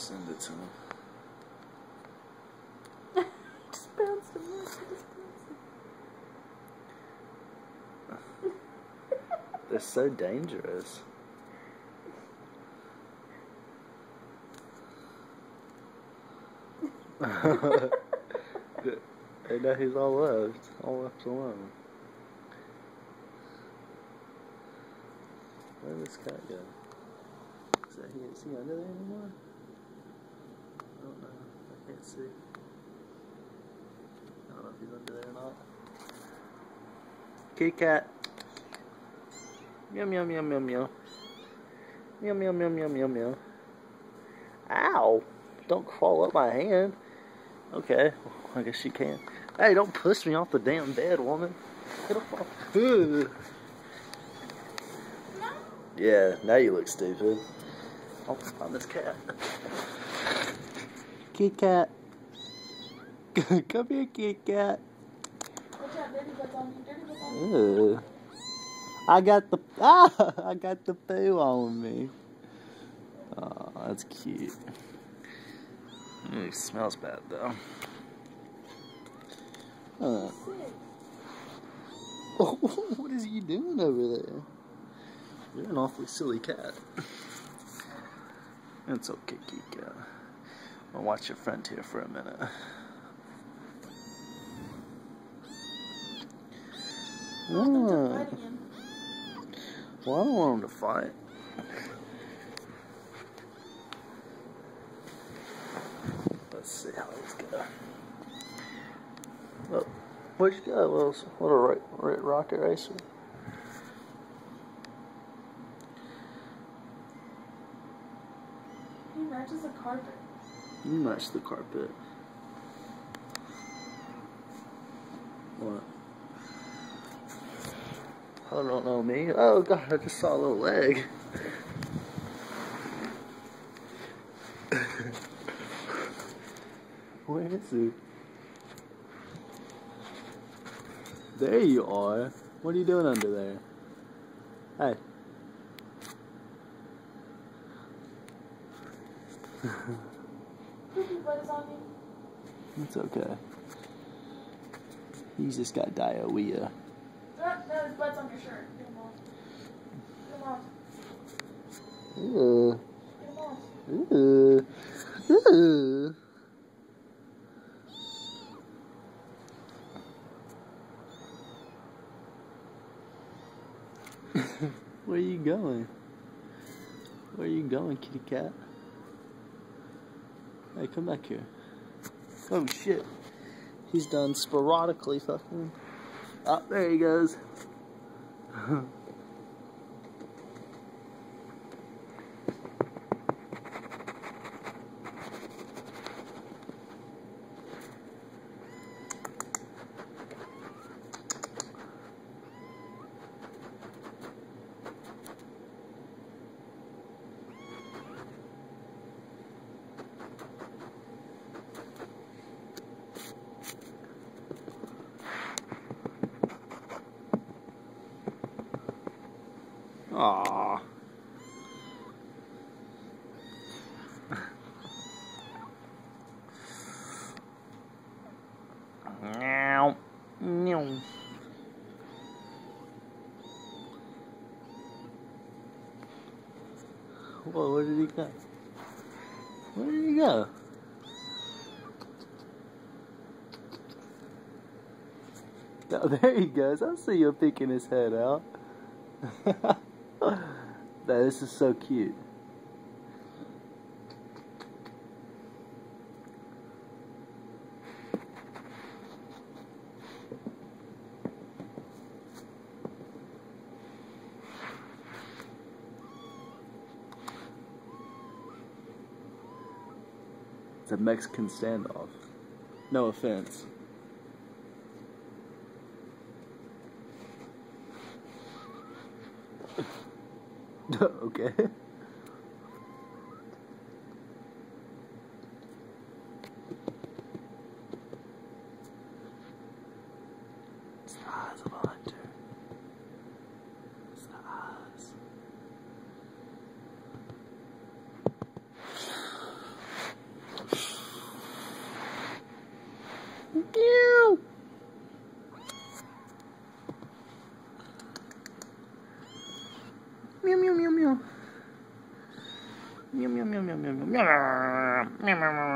send it to him. Just bounced him. They're so dangerous. And now he's all left alone. Where did this cat go? Is he under there anymore? I don't know. I can't see. I don't know if he's under there or not. Kitty cat. Meow meow meow meow meow. Meow meow meow meow meow meow. Ow! Don't crawl up my hand. Okay, I guess you can. Hey, don't push me off the damn bed, woman. Get off. Ugh. Yeah, now you look stupid. I'll find this cat. Kitty cat. Come here, kitty cat. Watch out, dirty butt's on you. Dirty butt's on you. Ew. I got the poo on me. Oh, that's cute. It smells bad though. What is he doing over there? You're an awfully silly cat. It's okay, kitty cat. I'll watch your friend here for a minute. Oh. Well, I don't want him to fight. Let's see how these go. Oh, where'd you go, little rocket racer? He matches the carpet. You match the carpet. What? I don't know me. Oh god, I just saw a little leg. Where is he? There you are. What are you doing under there? Hey. Poopy butt is on you. It's okay. He's just got diarrhea. No, his butt's on your shirt. Get him off. Get him off. Ew. Get him off. Ew. Ew. Where are you going? Where are you going, kitty cat? Hey, come back here. Oh shit. He's done sporadically fucking. Oh, there he goes. Aww. Meow. Meow. Whoa, where did he go? Where did he go? Oh, there he goes. I see you peeking his head out. This is so cute. It's a Mexican standoff. No offense. Okay. It's the eyes of a hunter. It's the eyes. Meow. Meow, meow, meow, meow. Meow, meow, meow, meow, meow, meow. Meow, meow, meow, meow.